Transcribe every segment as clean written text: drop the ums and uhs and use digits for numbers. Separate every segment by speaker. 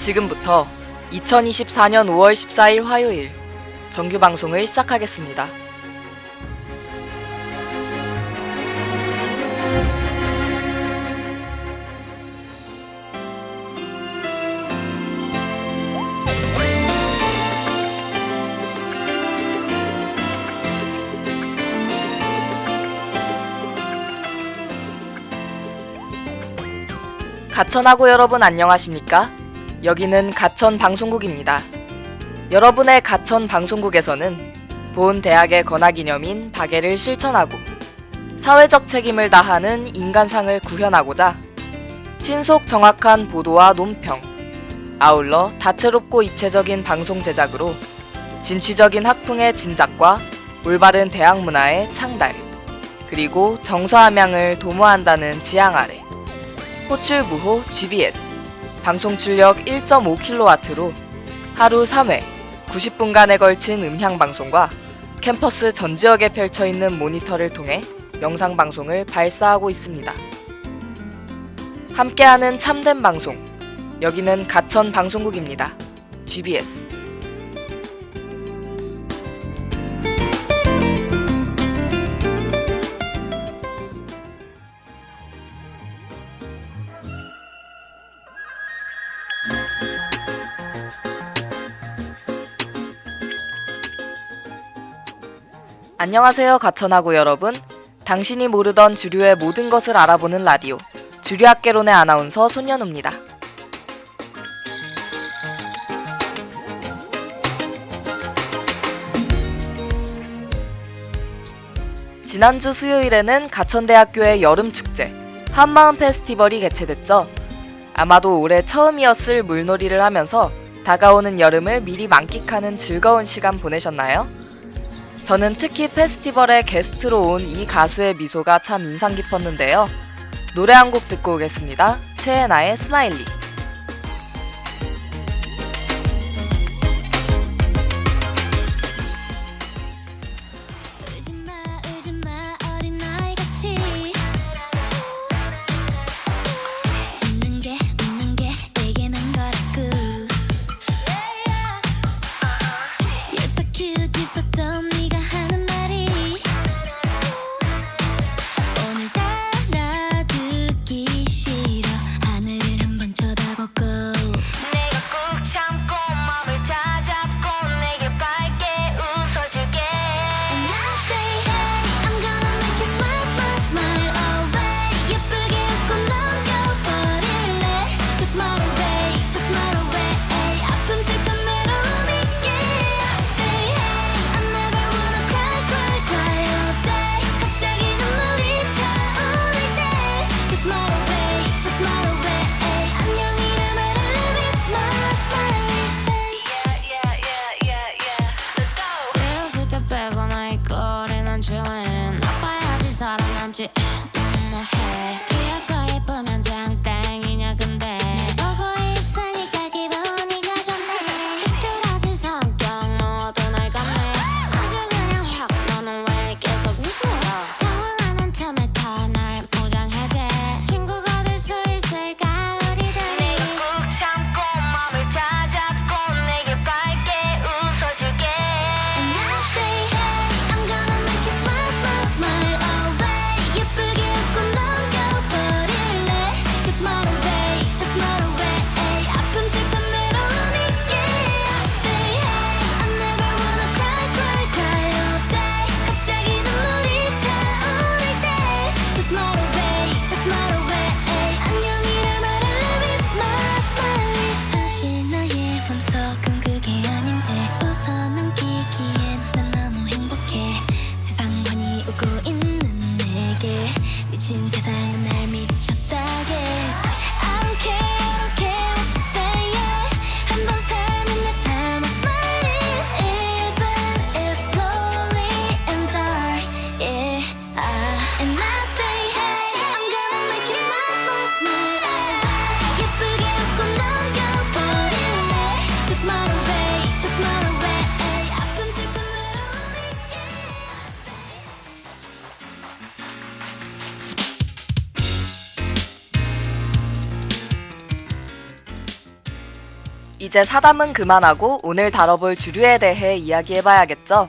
Speaker 1: 지금부터 2024년 5월 14일 화요일 정규 방송을 시작하겠습니다. 가천하고 여러분 안녕하십니까? 여기는 가천 방송국입니다. 여러분의 가천 방송국에서는 본 대학의 건화기념인 박애를 실천하고 사회적 책임을 다하는 인간상을 구현하고자 신속 정확한 보도와 논평, 아울러 다채롭고 입체적인 방송 제작으로 진취적인 학풍의 진작과 올바른 대학 문화의 창달, 그리고 정서함양을 도모한다는 지향 아래 호출 무호 GBS, 방송 출력 1.5kW로 하루 3회 90분간에 걸친 음향방송과 캠퍼스 전 지역에 펼쳐있는 모니터를 통해 영상방송을 발사하고 있습니다. 함께하는 참된 방송, 여기는 가천 방송국입니다. GBS. 안녕하세요 가천하고 여러분. 당신이 모르던 주류의 모든 것을 알아보는 라디오 주류학개론의 아나운서 손연우입니다. 지난주 수요일에는 가천대학교의 여름축제 한마음 페스티벌이 개최됐죠. 아마도 올해 처음이었을 물놀이를 하면서 다가오는 여름을 미리 만끽하는 즐거운 시간 보내셨나요? 저는 특히 페스티벌에 게스트로 온 이 가수의 미소가 참 인상 깊었는데요. 노래 한 곡 듣고 오겠습니다. 최애나의 스마일리. 이제 사담은 그만하고 오늘 다뤄볼 주류에 대해 이야기해봐야겠죠?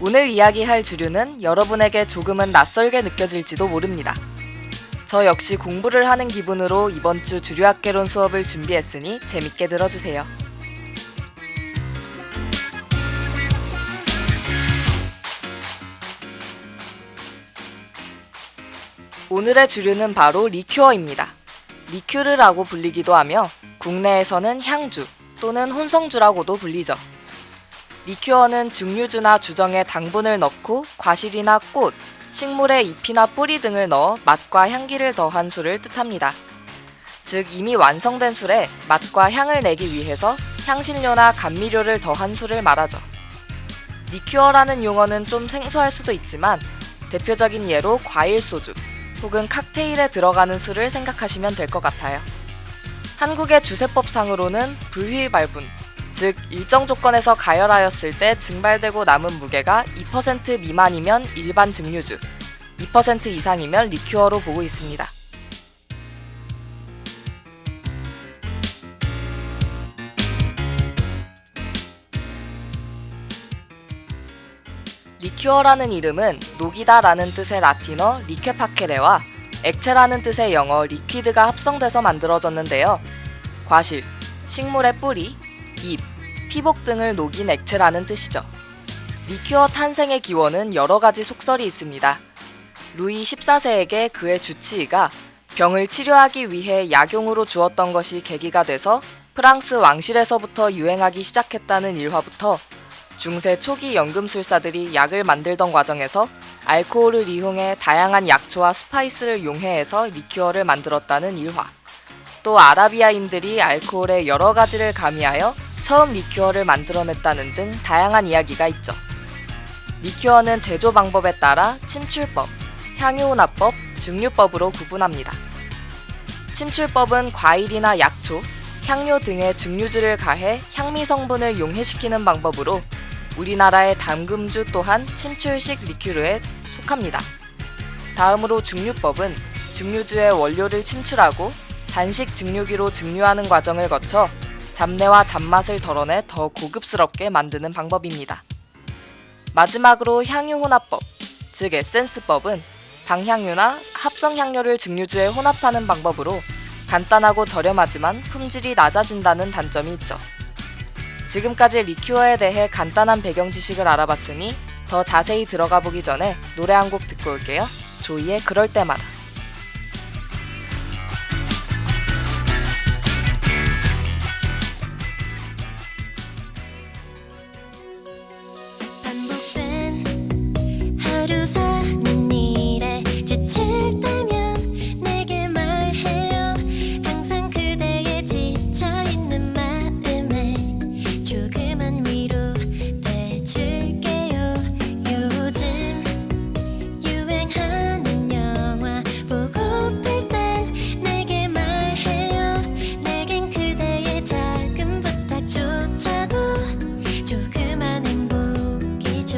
Speaker 1: 오늘 이야기할 주류는 여러분에게 조금은 낯설게 느껴질지도 모릅니다. 저 역시 공부를 하는 기분으로 이번 주 주류학개론 수업을 준비했으니 재밌게 들어주세요. 오늘의 주류는 바로 리큐어입니다. 리큐르라고 불리기도 하며 국내에서는 향주 또는 혼성주라고도 불리죠. 리큐어는 증류주나 주정에 당분을 넣고 과실이나 꽃, 식물의 잎이나 뿌리 등을 넣어 맛과 향기를 더한 술을 뜻합니다. 즉 이미 완성된 술에 맛과 향을 내기 위해서 향신료나 감미료를 더한 술을 말하죠. 리큐어라는 용어는 좀 생소할 수도 있지만 대표적인 예로 과일 소주 혹은 칵테일에 들어가는 술을 생각하시면 될 것 같아요. 한국의 주세법상으로는 불휘발분, 즉 일정 조건에서 가열하였을 때 증발되고 남은 무게가 2% 미만이면 일반 증류주, 2% 이상이면 리큐어로 보고 있습니다. 리큐어라는 이름은 녹이다라는 뜻의 라틴어 리퀘파케레와 액체라는 뜻의 영어 리퀴드가 합성돼서 만들어졌는데요. 과실, 식물의 뿌리, 잎, 피복 등을 녹인 액체라는 뜻이죠. 리큐어 탄생의 기원은 여러 가지 속설이 있습니다. 루이 14세에게 그의 주치의가 병을 치료하기 위해 약용으로 주었던 것이 계기가 돼서 프랑스 왕실에서부터 유행하기 시작했다는 일화부터 중세 초기 연금술사들이 약을 만들던 과정에서 알코올을 이용해 다양한 약초와 스파이스를 용해해서 리큐어를 만들었다는 일화, 또 아라비아인들이 알코올의 여러 가지를 가미하여 처음 리큐어를 만들어냈다는 등 다양한 이야기가 있죠. 리큐어는 제조 방법에 따라 침출법, 향유혼합법, 증류법으로 구분합니다. 침출법은 과일이나 약초, 향료 등의 증류주를 가해 향미 성분을 용해시키는 방법으로 우리나라의 담금주 또한 침출식 리큐르에 속합니다. 다음으로 증류법은 증류주의 원료를 침출하고 단식 증류기로 증류하는 과정을 거쳐 잡내와 잡맛을 덜어내 더 고급스럽게 만드는 방법입니다. 마지막으로 향유혼합법, 즉 에센스법은 방향유나 합성향료를 증류주에 혼합하는 방법으로 간단하고 저렴하지만 품질이 낮아진다는 단점이 있죠. 지금까지 리큐어에 대해 간단한 배경 지식을 알아봤으니 더 자세히 들어가 보기 전에 노래 한 곡 듣고 올게요. 조이의 그럴 때마다.
Speaker 2: 반복된 하루 사는 일에 지칠 때면 내게 말해요. 항상 그대의 지쳐있는 마음에 조금은 위로 돼줄게요. 요즘 유행하는 영화 보고플 땐 내게 말해요. 내겐 그대의 작은 부탁조차도 조그만 행복이죠.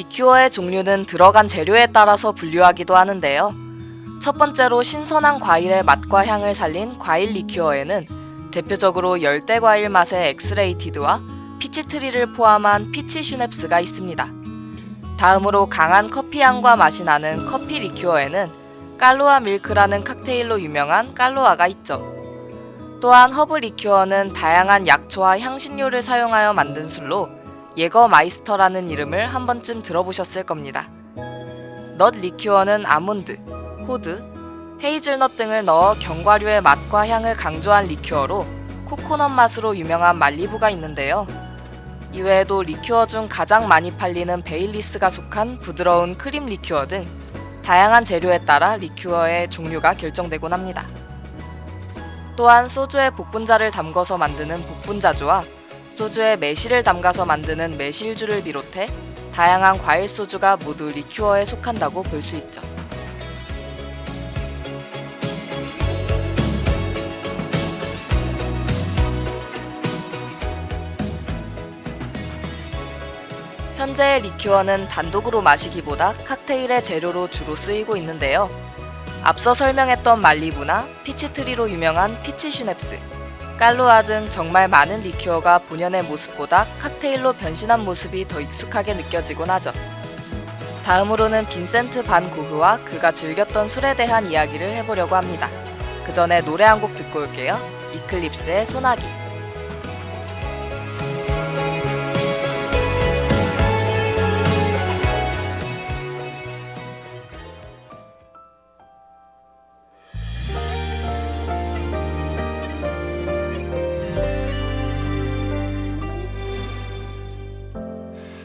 Speaker 1: 리큐어의 종류는 들어간 재료에 따라서 분류하기도 하는데요. 첫 번째로 신선한 과일의 맛과 향을 살린 과일 리큐어에는 대표적으로 열대과일 맛의 엑스레이티드와 피치트리를 포함한 피치 슈넵스가 있습니다. 다음으로 강한 커피 향과 맛이 나는 커피 리큐어에는 깔루아 밀크라는 칵테일로 유명한 깔루아가 있죠. 또한 허브 리큐어는 다양한 약초와 향신료를 사용하여 만든 술로 예거마이스터라는 이름을 한 번쯤 들어보셨을 겁니다. 넛 리큐어는 아몬드, 호드, 헤이즐넛 등을 넣어 견과류의 맛과 향을 강조한 리큐어로 코코넛 맛으로 유명한 말리부가 있는데요. 이외에도 리큐어 중 가장 많이 팔리는 베일리스가 속한 부드러운 크림 리큐어 등 다양한 재료에 따라 리큐어의 종류가 결정되곤 합니다. 또한 소주에 복분자를 담궈서 만드는 복분자주와 소주에 매실을 담가서 만드는 매실주를 비롯해 다양한 과일 소주가 모두 리큐어에 속한다고 볼 수 있죠. 현재의 리큐어는 단독으로 마시기보다 칵테일의 재료로 주로 쓰이고 있는데요. 앞서 설명했던 말리부나 피치트리로 유명한 피치 슈넵스, 깔루아 등 정말 많은 리큐어가 본연의 모습보다 칵테일로 변신한 모습이 더 익숙하게 느껴지곤 하죠. 다음으로는 빈센트 반 고흐와 그가 즐겼던 술에 대한 이야기를 해보려고 합니다. 그 전에 노래 한 곡 듣고 올게요. 이클립스의 소나기.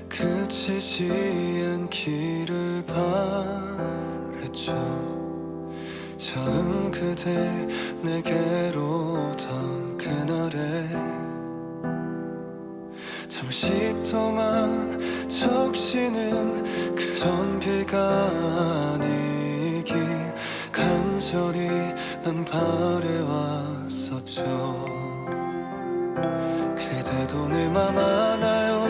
Speaker 3: 그치지 않기를 바랬죠. 처음 그대 내게로 오던 그날에 잠시 동안 적시는 그런 비가 아니길 간절히 난 바래왔었죠. 그대도 내 맘 알아요.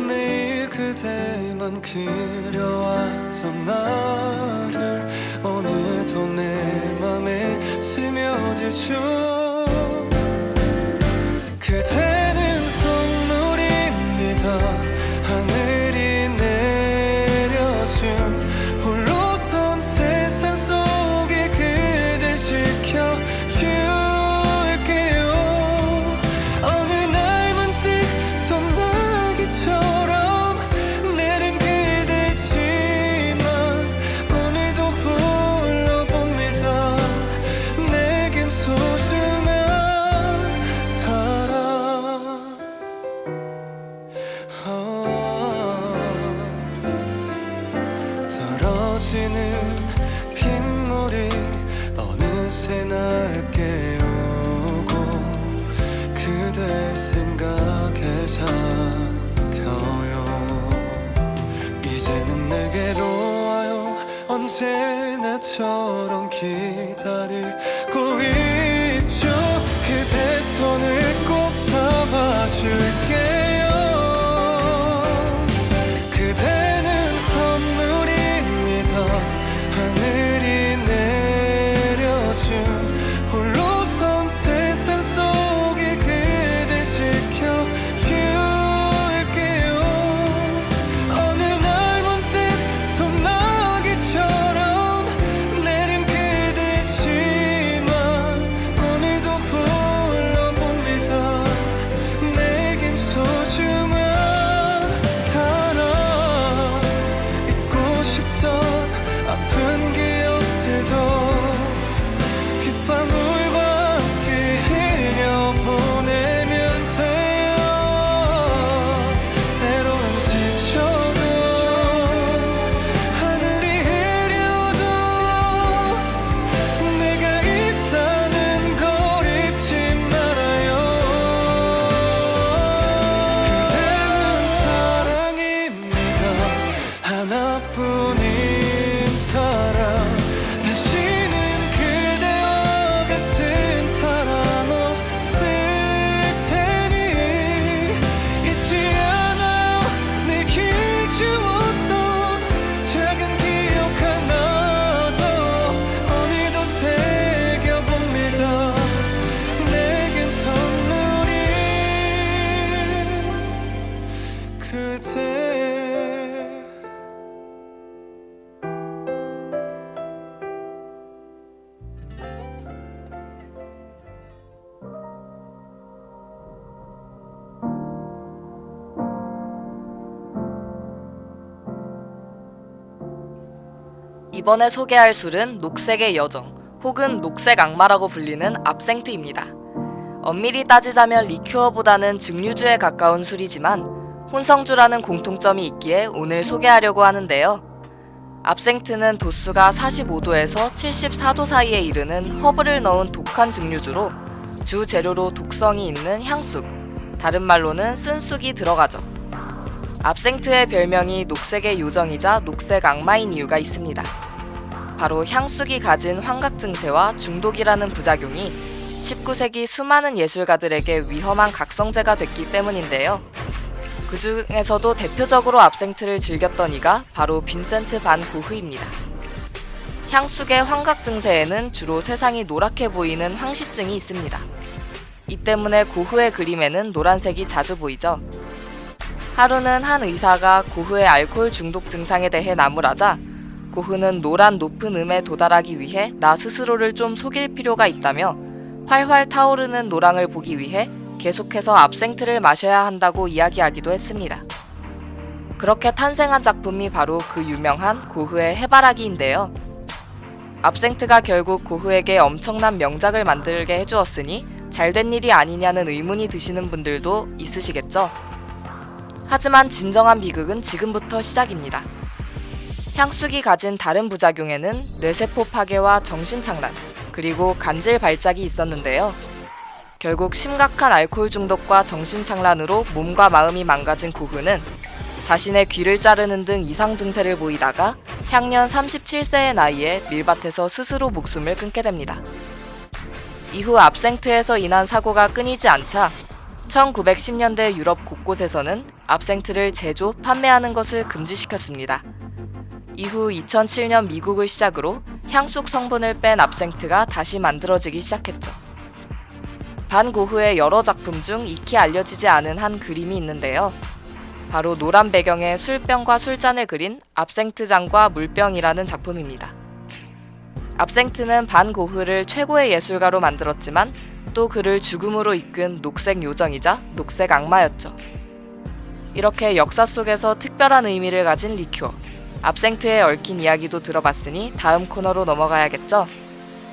Speaker 3: 매일 그대만 그려왔던 나를 오늘도 내 맘에 스며들죠. 그대는 선물입니다. 하늘이 내려준 홀로선 세상 속에 그댈 지켜줄게요. 어느 날 문득 소나기처럼 내린 그대지만 오늘도 불러봅니다. 내겐 소중한 사람. 떨어지는 빗물이 어느새 날 깨우고 그대 생각에 잠겨요. 이제는 내게로 와요. 언제나처럼 기다리고 있죠. 그대 손을 꼭 잡아줄게요. 그대는 선물입니다. 하늘이 내려준 홀로선 세상 속에 그댈 지켜줄게요. 어느 날 문득 소나기처럼 내린 그대지만 오늘도 불러봅니다. 내겐 소중한
Speaker 1: 이번에 소개할 술은 녹색의 여정 혹은 녹색 악마라고 불리는 압생트입니다. 엄밀히 따지자면 리큐어보다는 증류주에 가까운 술이지만 혼성주라는 공통점이 있기에 오늘 소개하려고 하는데요. 압생트는 도수가 45도에서 74도 사이에 이르는 허브를 넣은 독한 증류주로 주 재료로 독성이 있는 향쑥, 다른 말로는 쓴쑥이 들어가죠. 압생트의 별명이 녹색의 요정이자 녹색 악마인 이유가 있습니다. 바로 향쑥이 가진 환각 증세와 중독이라는 부작용이 19세기 수많은 예술가들에게 위험한 각성제가 됐기 때문인데요. 그 중에서도 대표적으로 압생트를 즐겼던 이가 바로 빈센트 반 고흐입니다. 향쑥의 환각 증세에는 주로 세상이 노랗게 보이는 황시증이 있습니다. 이 때문에 고흐의 그림에는 노란색이 자주 보이죠. 하루는 한 의사가 고흐의 알코올 중독 증상에 대해 나무라자 고흐는 노란 높은 음에 도달하기 위해 나 스스로를 좀 속일 필요가 있다며 활활 타오르는 노랑을 보기 위해 계속해서 압생트를 마셔야 한다고 이야기하기도 했습니다. 그렇게 탄생한 작품이 바로 그 유명한 고흐의 해바라기인데요. 압생트가 결국 고흐에게 엄청난 명작을 만들게 해주었으니 잘된 일이 아니냐는 의문이 드시는 분들도 있으시겠죠? 하지만 진정한 비극은 지금부터 시작입니다. 향쑥이 가진 다른 부작용에는 뇌세포 파괴와 정신착란, 그리고 간질 발작이 있었는데요. 결국 심각한 알코올 중독과 정신착란으로 몸과 마음이 망가진 고흐는 자신의 귀를 자르는 등 이상 증세를 보이다가 향년 37세의 나이에 밀밭에서 스스로 목숨을 끊게 됩니다. 이후 압생트에서 인한 사고가 끊이지 않자 1910년대 유럽 곳곳에서는 압생트를 제조, 판매하는 것을 금지시켰습니다. 이후 2007년 미국을 시작으로 향쑥 성분을 뺀 압생트가 다시 만들어지기 시작했죠. 반 고흐의 여러 작품 중 익히 알려지지 않은 한 그림이 있는데요. 바로 노란 배경에 술병과 술잔을 그린 압생트잔과 물병이라는 작품입니다. 압생트는 반 고흐를 최고의 예술가로 만들었지만 또 그를 죽음으로 이끈 녹색 요정이자 녹색 악마였죠. 이렇게 역사 속에서 특별한 의미를 가진 리큐어, 압생트에 얽힌 이야기도 들어봤으니 다음 코너로 넘어가야겠죠?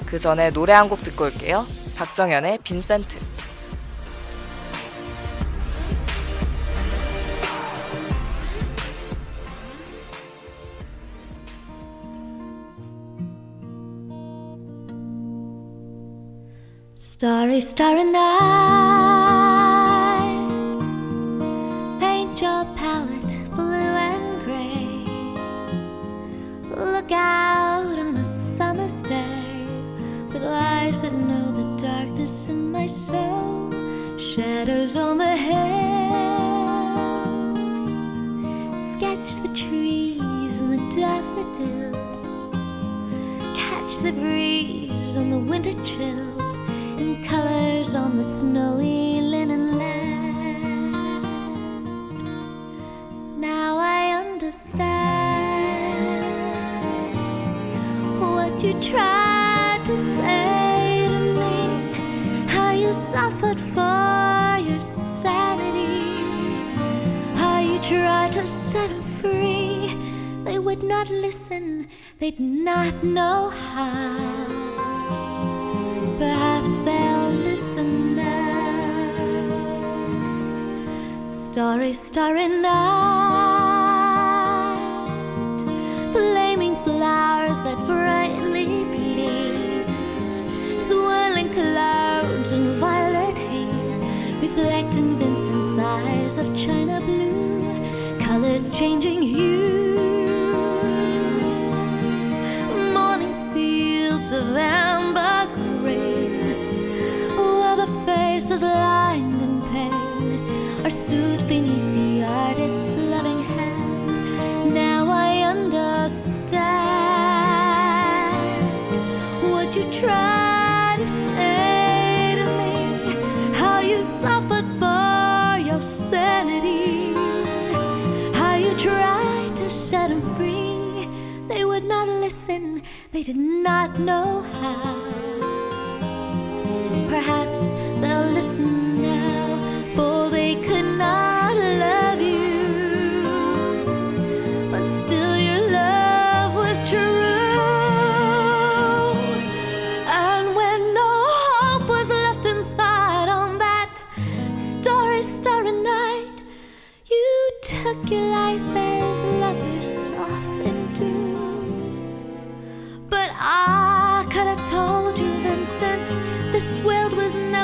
Speaker 1: 그 전에 노래 한 곡 듣고 올게요. 박정현의 빈센트.
Speaker 2: Starry, starry night. Paint your palette blue and gray. Look out on a summer's day with eyes that know the darkness in my soul. Shadows on the hills. Sketch the trees and the daffodils. Catch the breeze on the winter chills. And colors on the snowy linen land. Now I understand what you tried to say to me, how you suffered for your sanity, how you tried to set them free. They would not listen, they did not know how. Perhaps they'll listen now. Starry, starry night. Flaming flowers that brightly please. Swirling clouds and violet haze reflect in Vincent's eyes of china blue. Colors changing hue. Morning fields of amber while the faces lined in pain are soothed beneath the artist's loving hand. Now I understand what you tried to say to me, how you suffered for your sanity, how you tried to set them free. They would not listen, they did not know how. Perhaps they'll listen now, for they could not love you, but still your love was true.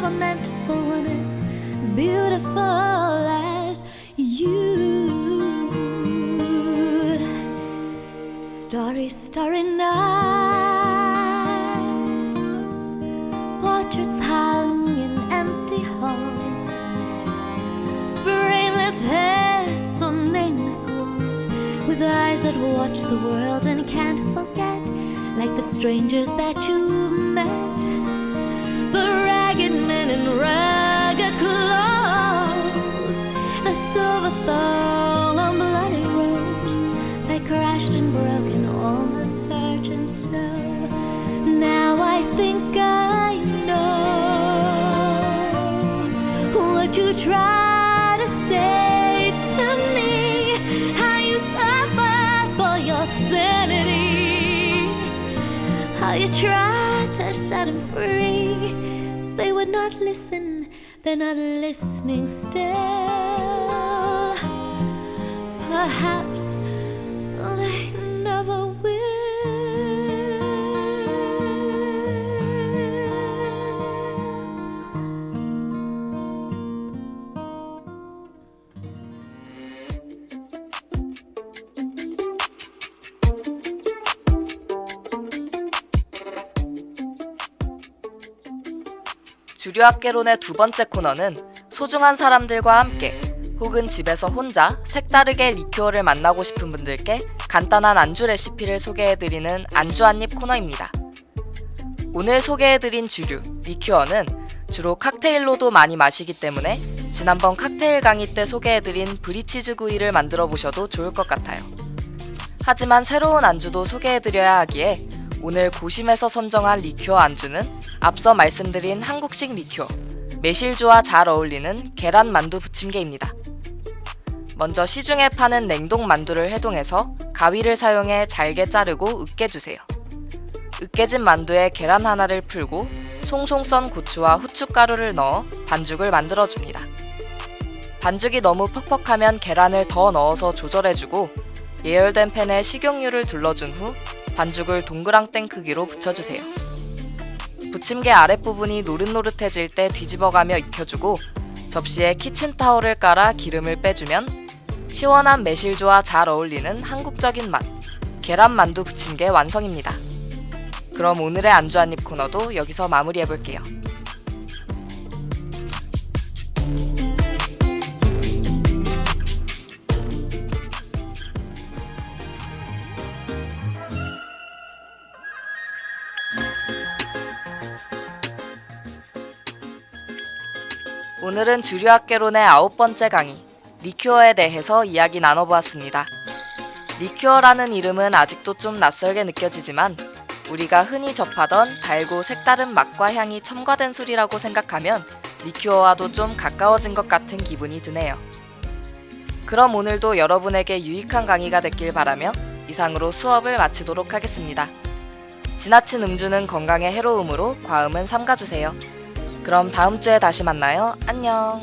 Speaker 2: never meant for one as beautiful as you. Starry, starry night, portraits hung in empty halls, brainless heads on nameless walls, with eyes that watch the world and can't forget, like the strangers that you've met, the ragged men in ragged clothes, the silver thorn on bloody rose, they crashed and broken on the virgin snow. Now I think I know what you try to say to me, how you suffered for your sanity, how you tried to set him free. They would not listen, they're not listening still. Perhaps they never will.
Speaker 1: 주류학개론의 두 번째 코너는 소중한 사람들과 함께 혹은 집에서 혼자 색다르게 리큐어를 만나고 싶은 분들께 간단한 안주 레시피를 소개해드리는 안주 한입 코너입니다. 오늘 소개해드린 주류, 리큐어는 주로 칵테일로도 많이 마시기 때문에 지난번 칵테일 강의 때 소개해드린 브리치즈 구이를 만들어 보셔도 좋을 것 같아요. 하지만 새로운 안주도 소개해드려야 하기에 오늘 고심해서 선정한 리큐어 안주는 앞서 말씀드린 한국식 리큐어, 매실주와 잘 어울리는 계란 만두 부침개입니다. 먼저 시중에 파는 냉동 만두를 해동해서 가위를 사용해 잘게 자르고 으깨주세요. 으깨진 만두에 계란 하나를 풀고 송송 썬 고추와 후춧가루를 넣어 반죽을 만들어줍니다. 반죽이 너무 퍽퍽하면 계란을 더 넣어서 조절해주고 예열된 팬에 식용유를 둘러준 후 반죽을 동그랑땡 크기로 붙여주세요. 부침개 아랫부분이 노릇노릇해질 때 뒤집어가며 익혀주고 접시에 키친타올을 깔아 기름을 빼주면 시원한 매실주와 잘 어울리는 한국적인 맛, 계란만두 부침개 완성입니다. 그럼 오늘의 안주 한입 코너도 여기서 마무리해볼게요. 오늘은 주류학개론의 9번째 강의, 리큐어에 대해서 이야기 나눠보았습니다. 리큐어라는 이름은 아직도 좀 낯설게 느껴지지만 우리가 흔히 접하던 달고 색다른 맛과 향이 첨가된 술이라고 생각하면 리큐어와도 좀 가까워진 것 같은 기분이 드네요. 그럼 오늘도 여러분에게 유익한 강의가 됐길 바라며 이상으로 수업을 마치도록 하겠습니다. 지나친 음주는 건강에 해로우므로 과음은 삼가주세요. 그럼 다음 주에 다시 만나요. 안녕.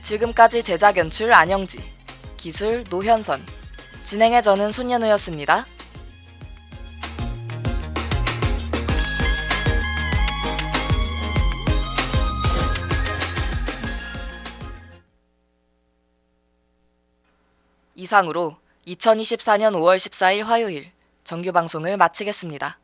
Speaker 1: 지금까지 제작 연출 안영지, 기술 노현선, 진행의 저는 손연우였습니다. 이상으로 2024년 5월 14일 화요일 정규 방송을 마치겠습니다.